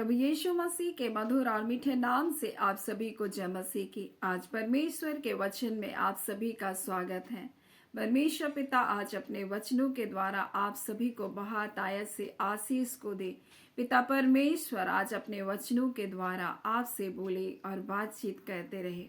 प्रभु यीशु मसीह के मधुर और मीठे नाम से आप सभी को जय मसीह की। आज परमेश्वर के वचन में आप सभी का स्वागत है। परमेश्वर पिता आज अपने वचनों के द्वारा आप सभी को बहुत आयत से आशीष को दे। पिता परमेश्वर आज अपने वचनों के द्वारा आपसे बोले और बातचीत करते रहे।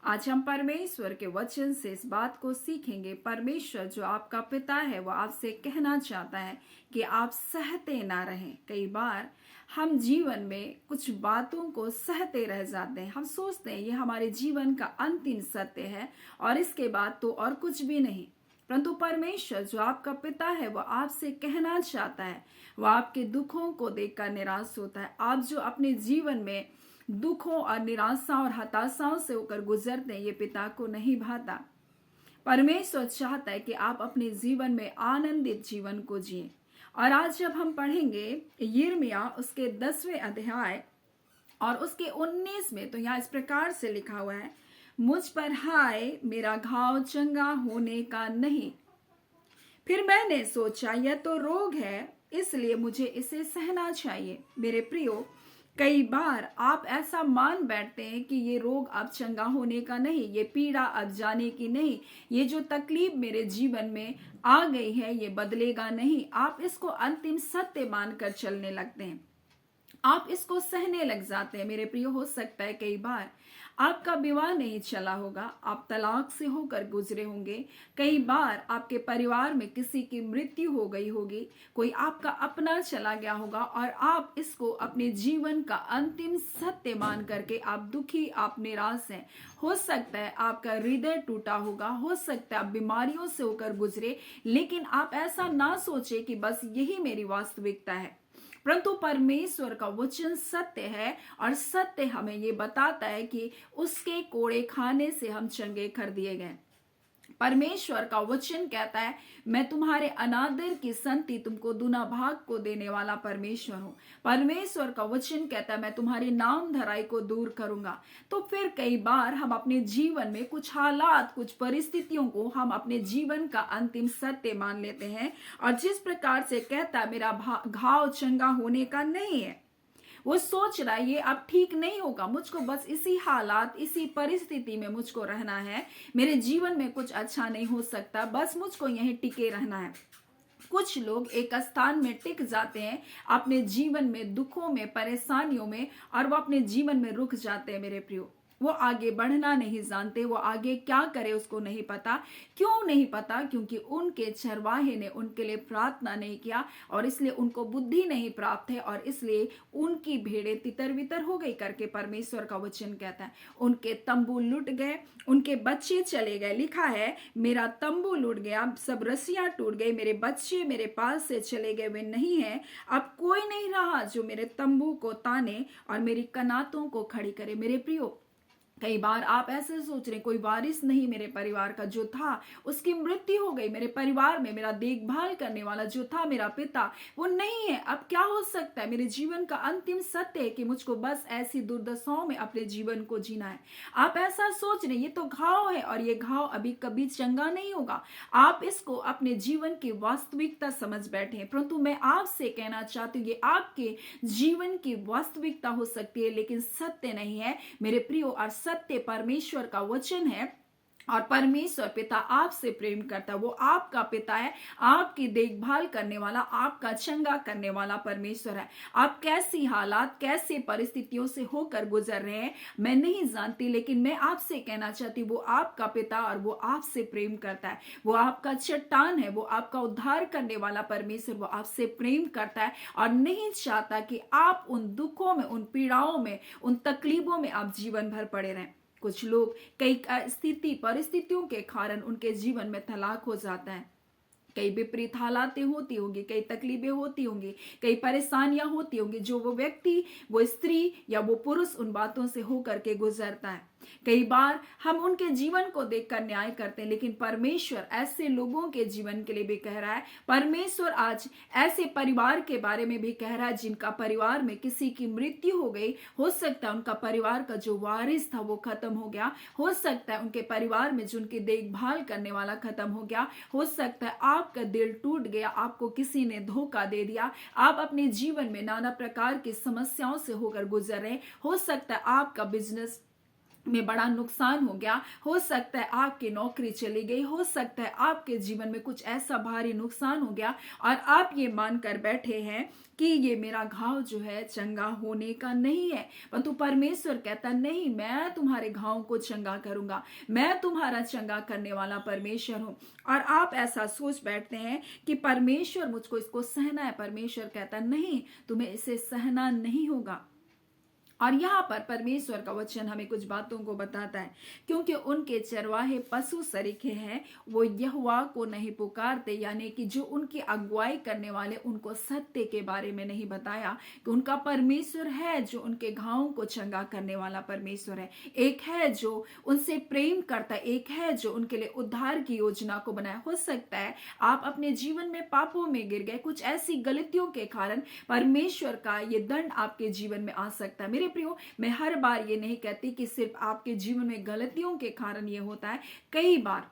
आज हम परमेश्वर के वचन से इस बात को सीखेंगे। परमेश्वर जो आपका पिता है वो आपसे कहना चाहता है कि आप सहते ना रहें। कई बार हम जीवन में कुछ बातों को सहते रह जाते हैं। हम सोचते हैं ये हमारे जीवन का अंतिम सत्य है और इसके बाद तो और कुछ भी नहीं। परंतु परमेश्वर जो आपका पिता है वो आपसे कहना चाहता है, वो आपके दुखों को देखकर निराश होता है। आप जो अपने जीवन में दुखों और निराशा और हताशाओं से होकर गुजरते हैं, ये पिता को नहीं भाता। परमेश्वर चाहता है कि आप अपने जीवन में आनंदित जीवन को जिए। और आज जब हम पढ़ेंगे यिर्मयाह उसके 10वें अध्याय और उसके 19 में, तो यहाँ इस प्रकार से लिखा हुआ है, मुझ पर हाय मेरा घाव चंगा होने का नहीं। फिर मैंने सोचा यह तो रोग है, इसलिए मुझे इसे सहना चाहिए। मेरे प्रियो, कई बार आप ऐसा मान बैठते हैं कि ये रोग अब चंगा होने का नहीं, ये पीड़ा अब जाने की नहीं, ये जो तकलीफ मेरे जीवन में आ गई है ये बदलेगा नहीं। आप इसको अंतिम सत्य मानकर चलने लगते हैं, आप इसको सहने लग जाते हैं। मेरे प्रिय, हो सकता है कई बार आपका विवाह नहीं चला होगा, आप तलाक से होकर गुजरे होंगे। कई बार आपके परिवार में किसी की मृत्यु हो गई होगी, कोई आपका अपना चला गया होगा और आप इसको अपने जीवन का अंतिम सत्य मान करके आप दुखी, आप निराश हैं। हो सकता है आपका हृदय टूटा होगा, हो सकता है आप बीमारियों से होकर गुजरे, लेकिन आप ऐसा ना सोचे कि बस यही मेरी वास्तविकता है। परंतु परमेश्वर का वचन सत्य है और सत्य हमें ये बताता है कि उसके कोड़े खाने से हम चंगे कर दिए गए। परमेश्वर का वचन कहता है, मैं तुम्हारे अनादर की संति तुमको दुना भाग को देने वाला परमेश्वर हूं। परमेश्वर का वचन कहता है, मैं तुम्हारी नाम धराई को दूर करूंगा। तो फिर कई बार हम अपने जीवन में कुछ हालात, कुछ परिस्थितियों को हम अपने जीवन का अंतिम सत्य मान लेते हैं और जिस प्रकार से कहता है मेरा घाव चंगा होने का नहीं है, वो सोच रहा है ये अब ठीक नहीं होगा, मुझको बस इसी हालात, इसी परिस्थिति में मुझको रहना है, मेरे जीवन में कुछ अच्छा नहीं हो सकता, बस मुझको यहीं टिके रहना है। कुछ लोग एक स्थान में टिक जाते हैं अपने जीवन में, दुखों में, परेशानियों में, और वो अपने जीवन में रुक जाते हैं। मेरे प्रियो, वो आगे बढ़ना नहीं जानते, वो आगे क्या करे उसको नहीं पता। क्यों नहीं पता? क्योंकि उनके चरवाहे ने उनके लिए प्रार्थना नहीं किया और इसलिए उनको बुद्धि नहीं प्राप्त है और इसलिए उनकी भेड़ें तितर बितर हो गई करके परमेश्वर का वचन कहता है। उनके तंबू लुट गए, उनके बच्चे चले गए। लिखा है, मेरा तंबू लुट गया, सब रस्सियां टूट गई, मेरे बच्चे मेरे पास से चले गए, वे नहीं है। अब कोई नहीं रहा जो मेरे तंबू को ताने और मेरी कनातों को खड़ी करे। मेरे प्रियो, कई बार आप ऐसे सोच रहे, कोई वारिस नहीं मेरे परिवार का, जो था उसकी मृत्यु हो गई, मेरे परिवार में मेरा देखभाल करने वाला जो था मेरा पिता, वो नहीं है। अब क्या हो सकता है? मेरे जीवन का अंतिम सत्य है कि मुझको बस ऐसी दुर्दशाओं में अपने जीवन को जीना है। आप ऐसा सोच रहे, ये तो घाव है और ये घाव अभी कभी चंगा नहीं होगा। आप इसको अपने जीवन की वास्तविकता समझ बैठे हैं, परंतु मैं आपसे कहना चाहती हूँ ये आपके जीवन की वास्तविकता हो सकती है लेकिन सत्य नहीं है। मेरे प्रियो, और सत्य परमेश्वर का वचन है और परमेश्वर पिता आपसे प्रेम करता है। वो आपका पिता है, आपकी देखभाल करने वाला, आपका चंगा करने वाला परमेश्वर है। आप कैसी हालात, कैसे परिस्थितियों से होकर गुजर रहे हैं मैं नहीं जानती, लेकिन मैं आपसे कहना चाहती हूँ वो आपका पिता और वो आपसे प्रेम करता है। वो आपका चट्टान है, वो आपका उद्धार करने वाला परमेश्वर, वो आपसे प्रेम करता है और नहीं चाहता कि आप उन दुखों में, उन पीड़ाओं में, उन तकलीफों में आप जीवन भर पड़े रहें। कुछ लोग कई स्थिति परिस्थितियों के कारण उनके जीवन में तलाक हो जाता है। कई विपरीत हालातें होती होंगी, कई तकलीफें होती होंगी, कई परेशानियां होती होंगी जो वो व्यक्ति, वो स्त्री या वो पुरुष उन बातों से होकर के गुजरता है। कई बार हम उनके जीवन को देखकर न्याय करते हैं, लेकिन परमेश्वर ऐसे लोगों के जीवन के लिए भी कह रहा है। परमेश्वर आज ऐसे परिवार के बारे में भी कह रहा है जिनका परिवार में किसी की मृत्यु हो गई। हो सकता है उनका परिवार का जो वारिस था वो खत्म हो गया, हो सकता है उनके परिवार में जो उनकी देखभाल करने वाला खत्म हो गया, हो सकता है आपका दिल टूट गया, आपको किसी ने धोखा दे दिया, आप अपने जीवन में नाना प्रकार की समस्याओं से होकर गुजर रहे, हो सकता है आपका बिजनेस में बड़ा नुकसान हो गया, हो सकता है आपकी नौकरी चली गई, हो सकता है आपके जीवन में कुछ ऐसा भारी नुकसान हो गया और आप ये मानकर बैठे हैं कि ये मेरा घाव जो है चंगा होने का नहीं है। परंतु परमेश्वर कहता नहीं, मैं तुम्हारे घाव को चंगा करूंगा, मैं तुम्हारा चंगा करने वाला परमेश्वर हूं। और आप ऐसा सोच बैठते हैं कि परमेश्वर मुझको इसको सहना है। परमेश्वर कहता नहीं, तुम्हें इसे सहना नहीं होगा। और यहाँ पर परमेश्वर का वचन हमें कुछ बातों को बताता है, क्योंकि उनके चरवाहे पशु सरीखे हैं, वो यहोवा को नहीं पुकारते, यानी कि जो उनकी अगुवाई करने वाले उनको सत्य के बारे में नहीं बताया कि उनका परमेश्वर है जो उनके घावों को चंगा करने वाला परमेश्वर है। एक है जो उनसे प्रेम करता है, एक है जो उनके लिए उद्धार की योजना को बनाया। हो सकता है आप अपने जीवन में पापों में गिर गए, कुछ ऐसी गलतियों के कारण परमेश्वर का ये दंड आपके जीवन में आ सकता है। मेरे प्रियो, मैं हर बार ये नहीं कहती कि सिर्फ आपके जीवन में गलतियों के कारण ये होता है। कई बार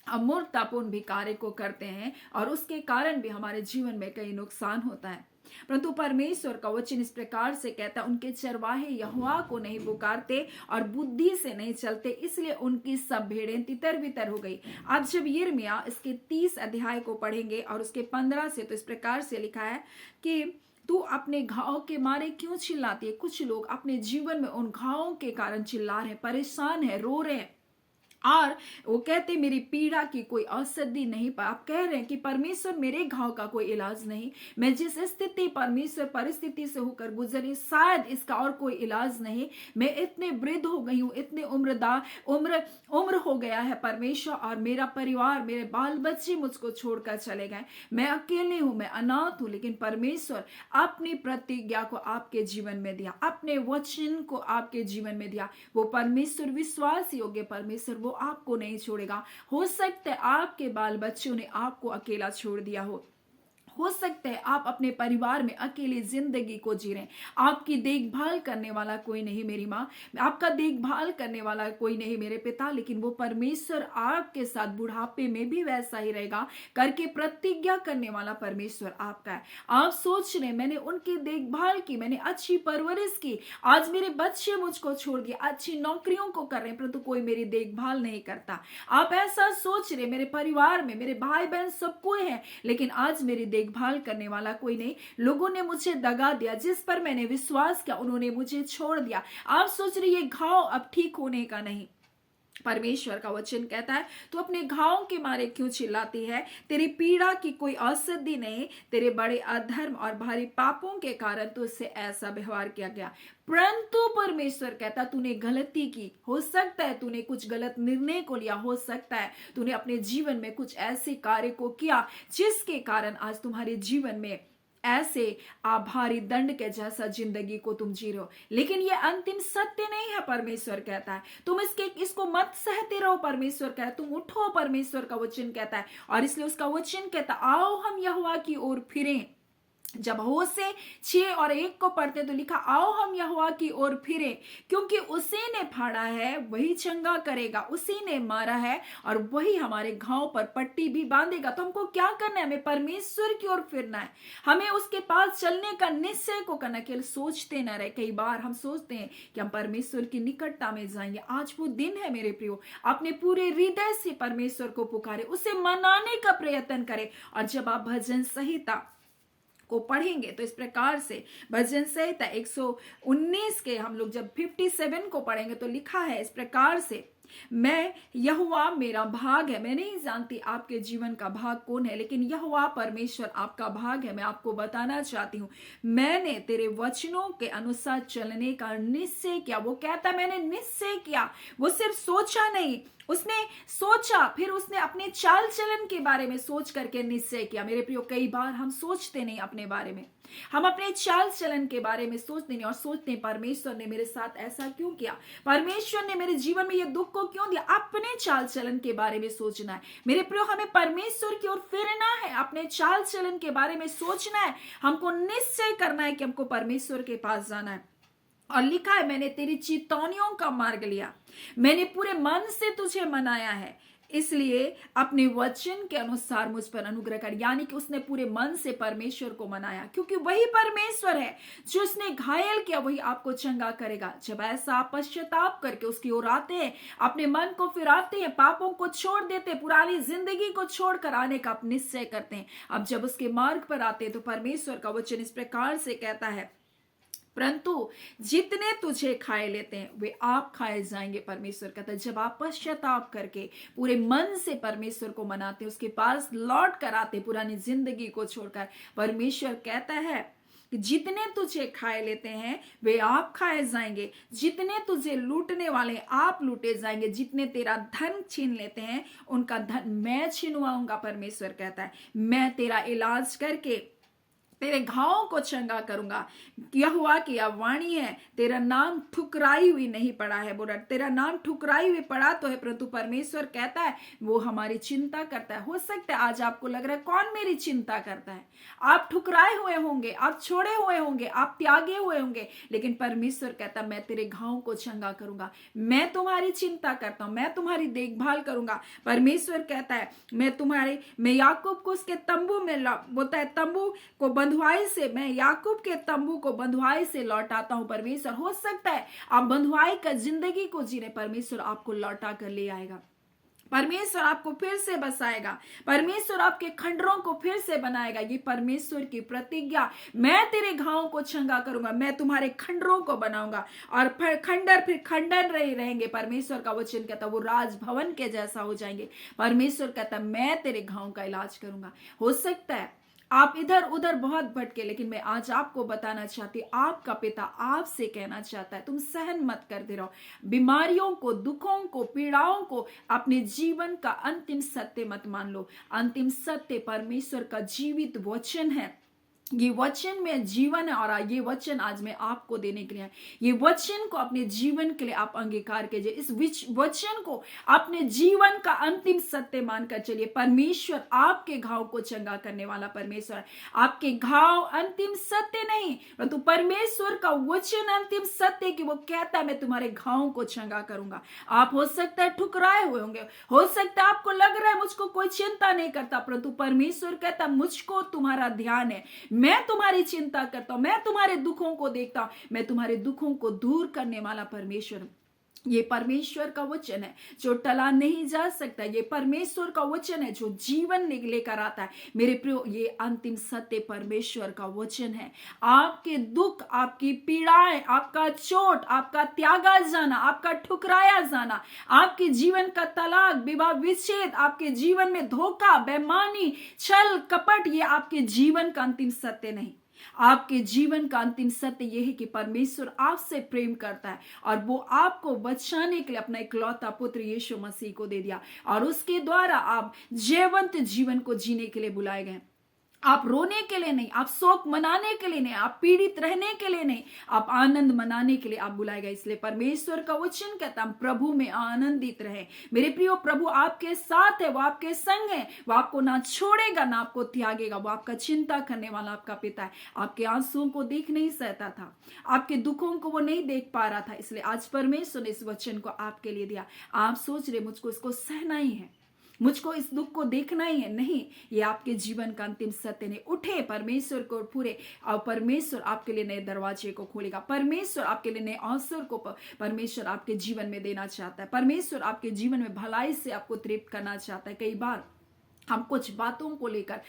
अमूर्ततापूर्ण भी कार्य को करते हैं और उसके कारण भी हमारे जीवन में कई नुकसान होता है। परंतु परमेश्वर का वचन इस प्रकार से कहता है, उनके चरवाहे यहोवा को नहीं पुकारते और बुद्धि से नहीं चलते, इसलिए उनकी सब भेड़ें तितर बितर हो गई। आप जब यिर्मयाह इसके 30 अध्याय को पढ़ेंगे और उसके 15 से, तो इस प्रकार से लिखा है कि तू अपने घाव के मारे क्यों चिल्लाती है। कुछ लोग अपने जीवन में उन घावों के कारण चिल्ला रहे हैं, परेशान है, रो रहे हैं, और वो कहते मेरी पीड़ा की कोई औषधि नहीं पा। आप कह रहे हैं कि परमेश्वर मेरे घाव का कोई इलाज नहीं, मैं जिस स्थिति परमेश्वर परिस्थिति से होकर गुजरी शायद इसका और कोई इलाज नहीं, मैं इतने वृद्ध हो गई हूँ, इतने उम्र हो गया है परमेश्वर, और मेरा परिवार, मेरे बाल बच्चे मुझको छोड़कर चले गए, मैं अकेले हूँ, मैं अनाथ हूँ। लेकिन परमेश्वर अपनी प्रतिज्ञा को आपके जीवन में दिया, अपने वचन को आपके जीवन में दिया। वो परमेश्वर विश्वास योग्य परमेश्वर, वो आपको नहीं छोड़ेगा। हो सकता है आपके बाल बच्चों ने आपको अकेला छोड़ दिया हो सकता है आप अपने परिवार में अकेली जिंदगी को जी रहे हैं, आपकी देखभाल करने वाला कोई नहीं मेरी माँ, आपका देखभाल करने वाला कोई नहीं मेरे पिता, लेकिन वो परमेश्वर आपके साथ बुढ़ापे में भी वैसा ही रहेगा करके प्रतिज्ञा करने वाला परमेश्वर आपका है। आप सोच रहे मैंने उनकी देखभाल की, मैंने अच्छी परवरिश की, आज मेरे बच्चे मुझको छोड़ दिए, अच्छी नौकरियों को कर रहे हैं, परंतु कोई मेरी देखभाल नहीं करता। आप ऐसा सोच रहे मेरे परिवार में मेरे भाई बहन सब कोई है, लेकिन आज मेरी देखभाल करने वाला कोई नहीं, लोगों ने मुझे दगा दिया, जिस पर मैंने विश्वास किया उन्होंने मुझे छोड़ दिया। आप सोच रहे ये घाव अब ठीक होने का नहीं। परमेश्वर का वचन कहता है तू अपने घावों के मारे क्यों चिल्लाती है, तेरी पीड़ा की कोई औषधि नहीं, तेरे बड़े अधर्म और भारी पापों के कारण तुझसे ऐसा व्यवहार किया गया। परंतु परमेश्वर कहता तूने गलती की, हो सकता है तूने कुछ गलत निर्णय को लिया, हो सकता है तूने अपने जीवन में कुछ ऐसे कार्य को किया जिसके कारण आज तुम्हारे जीवन में ऐसे आभारी दंड के जैसा जिंदगी को तुम जी रहे हो। लेकिन ये अंतिम सत्य नहीं है, परमेश्वर कहता है तुम इसको मत सहते रहो। परमेश्वर कहता है तुम उठो, परमेश्वर का वचन कहता है, और इसलिए उसका वचन कहता आओ हम यहोवा की ओर फिरें। जब होशे 6 और 1 को पढ़ते तो लिखा आओ हम यहोवा की ओर फिरें, क्योंकि उसी ने फाड़ा है वही चंगा करेगा, उसी ने मारा है और वही हमारे घाव पर पट्टी भी बांधेगा। तो हमको क्या करना है, हमें परमेश्वर की ओर फिरना है, हमें उसके पास चलने का निश्चय को करना, केवल सोचते न रहे। कई बार हम सोचते हैं कि हम परमेश्वर की निकटता में जाएंगे, आज वो दिन है मेरे प्रियो, अपने पूरे हृदय से परमेश्वर को पुकारे, उसे मनाने का प्रयत्न करें। और जब आप भजन संहिता को पढ़ेंगे तो इस प्रकार से भजन संहिता 119 के हम लोग जब 57 को पढ़ेंगे तो लिखा है इस प्रकार से, मैं यहोवा मेरा भाग है। मैं नहीं जानती आपके जीवन का भाग कौन है, लेकिन यहोवा परमेश्वर आपका भाग है। मैं आपको बताना चाहती हूँ, मैंने तेरे वचनों के अनुसार चलने का निश्चय किया। वो कहता मैंने निश्चय किया, वो सिर्फ सोचा नहीं, उसने सोचा, फिर उसने अपने चाल चलन के बारे में सोच करके निश्चय किया। मेरे प्रियो, कई बार हम सोचते नहीं अपने बारे में, हम अपने चाल चलन के बारे में सोचते नहीं और सोचते हैं परमेश्वर ने मेरे साथ ऐसा क्यों किया, परमेश्वर ने मेरे जीवन में ये दुख को क्यों दिया। अपने चाल चलन के बारे में सोचना है मेरे प्रियो, हमें परमेश्वर की ओर फिरना है, अपने चाल चलन के बारे में सोचना है, हमको निश्चय करना है कि हमको परमेश्वर के पास जाना है। और लिखा है, मैंने तेरी चेतावनियों का मार्ग लिया, मैंने पूरे मन से तुझे मनाया है, इसलिए अपने वचन के अनुसार मुझ पर अनुग्रह कर। यानी कि उसने पूरे मन से परमेश्वर को मनाया, क्योंकि वही परमेश्वर है जो उसने घायल किया वही आपको चंगा करेगा। जब ऐसा आप पश्चाताप करके उसकी ओर आते हैं, अपने मन को फिराते हैं, पापों को छोड़ देते हैं, पुरानी जिंदगी को छोड़कर आने का आप निश्चय करते हैं, अब जब उसके मार्ग पर आते हैं तो परमेश्वर का वचन इस प्रकार से कहता है, परंतु जितने तुझे खाए लेते हैं वे आप खाए जाएंगे। परमेश्वर कहता है जब आप पश्चाताप करके पूरे मन से परमेश्वर को मनाते हैं, उसके पास लौट कर आते, पुरानी जिंदगी को छोड़कर, परमेश्वर कहता है कि जितने तुझे खाए लेते हैं वे आप खाए जाएंगे, जितने तुझे लूटने वाले आप लूटे जाएंगे, जितने तेरा धन छीन लेते हैं उनका धन मैं छीनवाऊंगा। परमेश्वर कहता है मैं तेरा इलाज करके तेरे घावों को चंगा करूंगा। यहोवा की यह वाणी है, तेरा नाम ठुकराई हुई नहीं पड़ा है। बोला तेरा नाम ठुकराई हुई पड़ा तो है, परंतु परमेश्वर कहता है वो हमारी चिंता करता है। हो सकता है आज आपको लग रहा है कौन मेरी चिंता करता है, आप ठुकराए हुए होंगे, आप छोड़े हुए होंगे, आप त्यागे हुए होंगे, लेकिन परमेश्वर कहता है मैं तेरे घावों को चंगा करूंगा, मैं तुम्हारी चिंता करता हूं, मैं तुम्हारी देखभाल करूंगा। परमेश्वर कहता है मैं याकूब को उसके तंबू में बोलता है तंबू को बंधुआई से, मैं याकूब के तंबू को बंधुआई से लौटाता हूं। परमेश्वर, हो सकता है आप बंधुआई का जिंदगी को जी रहे, परमेश्वर आपको लौटा कर ले आएगा, परमेश्वर आपको फिर से बसाएगा, परमेश्वर आपके खंडरों को फिर से बनाएगा। ये परमेश्वर की प्रतिज्ञा, मैं तेरे घावों को चंगा करूंगा, मैं तुम्हारे खंडरों को बनाऊंगा और फिर खंडर रहेंगे। परमेश्वर का वचन कहता वो राजभवन के जैसा हो जाएंगे। परमेश्वर कहता मैं तेरे घावों का इलाज करूंगा। हो सकता है आप इधर उधर बहुत भटके, लेकिन मैं आज आपको बताना चाहती हूँ, आपका पिता आपसे कहना चाहता है तुम सहन मत करते रहो बीमारियों को, दुखों को, पीड़ाओं को। अपने जीवन का अंतिम सत्य मत मान लो। अंतिम सत्य परमेश्वर का जीवित वचन है, ये वचन में जीवन है और ये वचन आज मैं आपको देने के लिए है। ये वचन को अपने जीवन के लिए आप अंगीकार कीजिए, इस वचन को अपने जीवन का अंतिम सत्य मानकर चलिए। परमेश्वर आपके घाव को चंगा करने वाला परमेश्वर है। आपके घाव अंतिम सत्य नहीं, परंतु परमेश्वर का वचन अंतिम सत्य कि वो कहता है मैं तुम्हारे घावों को चंगा करूंगा। आप हो सकता है ठुकराए हुए होंगे, हो सकता है आपको लग रहा है मुझको कोई चिंता नहीं करता, परंतु परमेश्वर कहता मुझको तुम्हारा ध्यान है, मैं तुम्हारी चिंता करता हूं, मैं तुम्हारे दुखों को देखता हूं, मैं तुम्हारे दुखों को दूर करने वाला परमेश्वर। ये परमेश्वर का वचन है जो टला नहीं जा सकता, ये परमेश्वर का वचन है जो जीवन लेकर आता है। मेरे प्रियो, ये अंतिम सत्य परमेश्वर का वचन है। आपके दुख, आपकी पीड़ाएं, आपका चोट, आपका त्यागा जाना, आपका ठुकराया जाना, आपके जीवन का तलाक, विवाह विच्छेद, आपके जीवन में धोखा, बेईमानी, छल कपट, ये आपके जीवन का अंतिम सत्य नहीं। आपके जीवन का अंतिम सत्य यह है कि परमेश्वर आपसे प्रेम करता है और वो आपको बचाने के लिए अपना इकलौता पुत्र यीशु मसीह को दे दिया और उसके द्वारा आप जीवंत जीवन को जीने के लिए बुलाए गए। आप रोने के लिए नहीं, आप शोक मनाने के लिए नहीं, आप पीड़ित रहने के लिए नहीं, आप आनंद मनाने के लिए आप बुलाए गए। इसलिए परमेश्वर का वचन कहता है प्रभु में आनंदित रहे। मेरे प्रियो, प्रभु आपके साथ है, वो आपके संग है, वो आपको ना छोड़ेगा ना आपको त्यागेगा। वो आपका चिंता करने वाला आपका पिता है। आपके आंसुओं को देख नहीं सहता था, आपके दुखों को वो नहीं देख पा रहा था, इसलिए आज परमेश्वर ने इस वचन को आपके लिए दिया। आप सोच रहे मुझको इसको सहना ही है, मुझको इस दुख को देखना ही है, नहीं, ये आपके जीवन का अंतिम सत्य नहीं। उठे, परमेश्वर को पूरे, और परमेश्वर आपके लिए नए दरवाजे को खोलेगा। परमेश्वर आपके लिए नए अवसर को परमेश्वर आपके जीवन में देना चाहता है। परमेश्वर आपके जीवन में भलाई से आपको तृप्त करना चाहता है। कई बार हम कुछ बातों को लेकर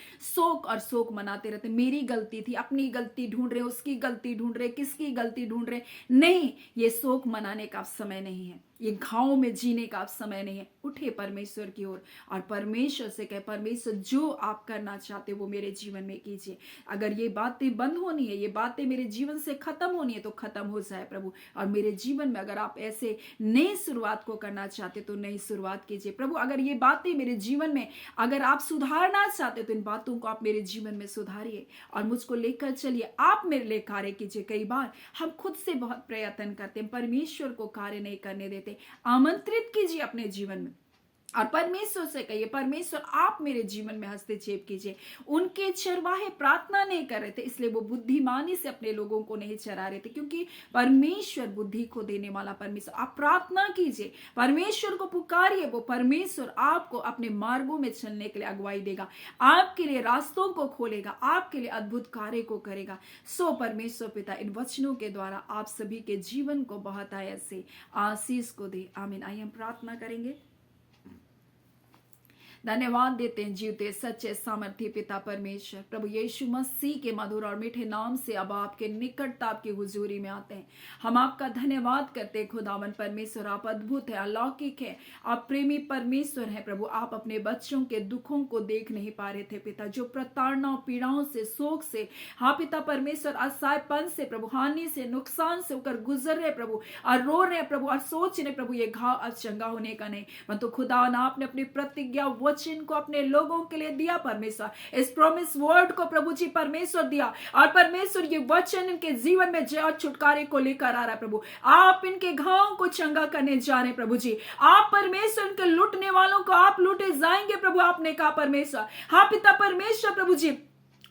शोक मनाते रहते, मेरी गलती थी, अपनी गलती ढूंढ रहे, उसकी गलती ढूंढ रहे, किसकी गलती ढूंढ रहे। नहीं, ये शोक मनाने का समय नहीं है। ये घाव में जीने का अब समय नहीं है। उठे परमेश्वर की ओर और परमेश्वर से कहे, परमेश्वर जो आप करना चाहते वो मेरे जीवन में कीजिए। अगर ये बातें बंद होनी है, ये बातें मेरे जीवन से खत्म होनी है तो खत्म हो जाए प्रभु। और मेरे जीवन में अगर आप ऐसे नई शुरुआत को करना चाहते तो नई शुरुआत कीजिए प्रभु। अगर ये बातें मेरे जीवन में अगर आप सुधारना चाहते तो इन बातों को आप मेरे जीवन में सुधारिए और मुझको लेकर चलिए। आप मेरे लिए कार्य कीजिए। कई बार हम खुद से बहुत प्रयत्न करते हैं, परमेश्वर को कार्य नहीं करने देते। आमंत्रित कीजिए अपने जीवन में और परमेश्वर से कहिए, परमेश्वर आप मेरे जीवन में हस्तक्षेप कीजिए। उनके चरवाहे प्रार्थना नहीं कर रहे थे, इसलिए वो बुद्धिमानी से अपने लोगों को नहीं चरा रहे थे, क्योंकि परमेश्वर बुद्धि को देने वाला परमेश्वर। आप प्रार्थना कीजिए, परमेश्वर को पुकारिए, वो परमेश्वर आपको अपने मार्गों में चलने के लिए अगुवाई देगा, आपके लिए रास्तों को खोलेगा, आपके लिए अद्भुत कार्य को करेगा। सो परमेश्वर पिता इन वचनों के द्वारा आप सभी के जीवन को बहुत ऐसे आशीष को दे। आमीन। आइए हम प्रार्थना करेंगे। धन्यवाद देते हैं जीवते सच्चे सामर्थ्य पिता परमेश्वर, प्रभु यीशु मसीह के मधुर और मीठे नाम से अब आपके निकटता, आपकी हुजूरी में आते हैं। हम आपका धन्यवाद करते हैं खुदावन परमेश्वर। आप अद्भुत है, अलौकिक है, आप प्रेमी परमेश्वर है प्रभु। आप अपने बच्चों के दुखों को देख नहीं पा रहे थे पिता, जो प्रताड़ना पीड़ाओं से, शोक से, हाँ पिता परमेश्वर, असहायपन से प्रभु, हानि से, नुकसान से होकर गुजर रहे प्रभु और रो रहे प्रभु और सोच रहे प्रभु ये घाव अब चंगा होने का नहीं। परंतु खुदावन आपने अपनी प्रतिज्ञा वचन को अपने लोगों के लिए दिया परमेश्वर, इस प्रॉमिस वर्ड को प्रभु जी परमेश्वर दिया और परमेश्वर ये वचन इनके जीवन में जय और छुटकारे को लेकर आ रहा है प्रभु। आप इनके घावों को चंगा करने जा रहे प्रभु जी। आप परमेश्वर इनके लूटने वालों को आप लूटे जाएंगे प्रभु, आपने कहा परमेश्वर। हाँ पिता परमेश्वर प्रभु जी,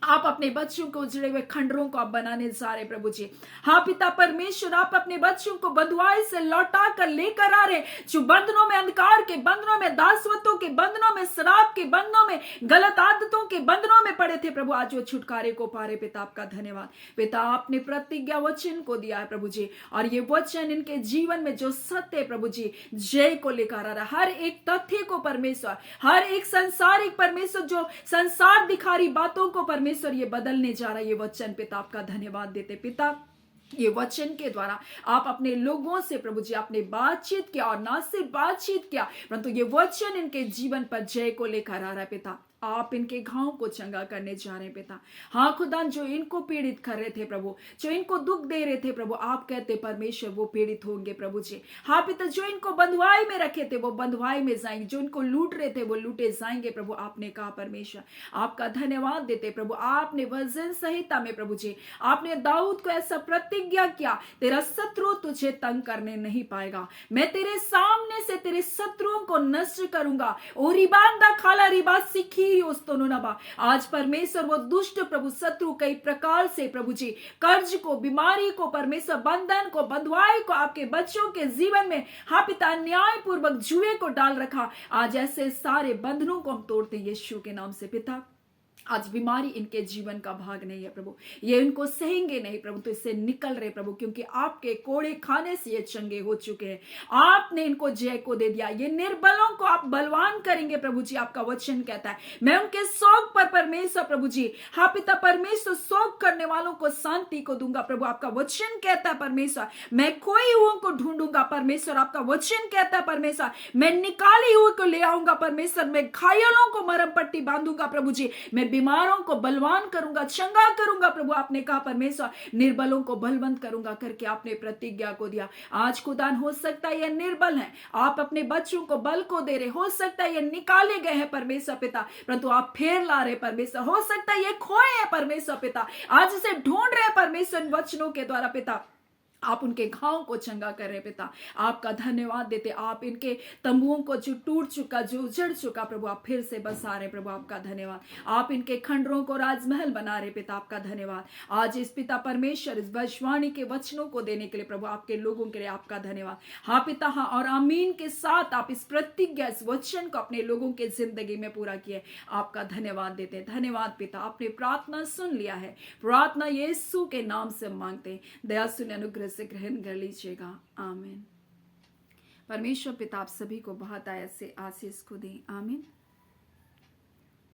आप अपने बच्चों को उजड़े हुए खंडरों को आप बनाने जा रहे प्रभु जी। हाँ पिता परमेश्वर, आप अपने बच्चों को बंधुआई से लौटा कर लेकर आ रहे, जो बंधनों में, अंधकार के बंधनों में, दासवतों के बंधनों में, शराब के बंधनों में, गलत आदतों के बंधनों में पड़े थे प्रभु, आज वो छुटकारे को पा रहे पिता। आपका धन्यवाद पिता, आपने प्रतिज्ञा वचन को दिया है प्रभु जी और ये वचन इनके जीवन में जो सत्य है प्रभु जी, जय को लेकर आ रहा है। हर एक तथ्य को परमेश्वर, हर एक संसारिक परमेश्वर, जो संसार दिखा रही बातों को परमेश्वर ये बदलने जा रहा है ये वचन पिता। आपका धन्यवाद देते पिता, ये वचन के द्वारा आप अपने लोगों से प्रभु जी आपने बातचीत किया और ना सिर्फ बातचीत किया परंतु ये वचन इनके जीवन पर जय को लेकर आ रहा है पिता। आप इनके घाव को चंगा करने जा रहे हैं पिता। हाँ खुदा, जो इनको पीड़ित कर रहे थे प्रभु, जो इनको दुख दे रहे थे प्रभु, आप कहते परमेश्वर वो पीड़ित होंगे प्रभु जी। हाँ पिता, जो इनको बंधुआई में रखे थे वो बंधुआई में जाएंगे, जो इनको लूट रहे थे वो लूटे जाएंगे प्रभु, आपने कहा परमेश्वर। आपका धन्यवाद देते प्रभु। आपने वचन संहिता में प्रभु जी आपने दाऊद को ऐसा प्रतिज्ञा किया, तेरा शत्रु तुझे तंग करने नहीं पाएगा, मैं तेरे सामने से तेरे शत्रुओं को नष्ट करूंगा। ओ रिबांदा खाला रिबा सीखी। आज परमेश्वर वो दुष्ट प्रभु शत्रु कई प्रकार से प्रभु जी कर्ज को, बीमारी को, परमेश्वर बंधन को, बंधुआई को आपके बच्चों के जीवन में हाँ पिता न्यायपूर्वक जुए को डाल रखा, आज ऐसे सारे बंधनों को हम तोड़ते हैं यीशु के नाम से पिता। आज बीमारी इनके जीवन का भाग नहीं है प्रभु, ये इनको सहेंगे नहीं प्रभु, तो इससे निकल रहे प्रभु, क्योंकि आपके कोड़े खाने से ये चंगे हो चुके हैं। आपने इनको जय को दे दिया। ये निर्बलों को आप बलवान करेंगे प्रभु जी, आपका वचन कहता है। मैं उनके शौक पर परमेश्वर प्रभु जी हाँ पिता परमेश्वर शौक करने वालों को शांति को दूंगा प्रभु, आपका वचन कहता है परमेश्वर। मैं खोई हुओं को ढूंढूंगा परमेश्वर, आपका वचन कहता है परमेश्वर। मैं निकाली हुई को ले आऊंगा परमेश्वर। मैं घायलों को मरहम पट्टी बांधूंगा प्रभु जी। मैं बीमारों को बलवान करूंगा, चंगा करूंगा प्रभु, आपने कहा परमेश्वर। निर्बलों को बलवंत करूंगा करके आपने प्रतिज्ञा को दिया। आज खुदान हो सकता है ये निर्बल है, आप अपने बच्चों को बल को दे रहे, हो सकता है ये निकाले गए हैं परमेश्वर पिता, परंतु आप फेर ला रहे परमेश्वर। हो सकता है ये खोए हैं परमेश्वर पिता, आज इसे ढूंढ रहे परमेश्वर वचनों के द्वारा पिता। आप उनके घावों को चंगा कर रहे पिता, आपका धन्यवाद देते। आप इनके तंबुओं को जो टूट चुका, जो उजड़ चुका प्रभु, आप फिर से बसा रहे प्रभु, आपका धन्यवाद। आप इनके खंडरों को राजमहल बना रहे पिता, आपका धन्यवाद। आज इस पिता परमेश्वर इस वचवाणी के वचनों को देने के लिए प्रभु, आपके लोगों के लिए आपका धन्यवाद। हाँ पिता, हाँ और आमीन के साथ आप इस प्रतिज्ञा, इस वचन को अपने लोगों के जिंदगी में पूरा किए, आपका धन्यवाद देते। धन्यवाद पिता, आपने प्रार्थना सुन लिया है। प्रार्थना यीशु के नाम से मांगते हैं, दया सुन अनुग्रह से ग्रहण कर लीजिएगा, आमीन। परमेश्वर पिता आप सभी को बहुत ऐसे आशीष को दें, आमीन।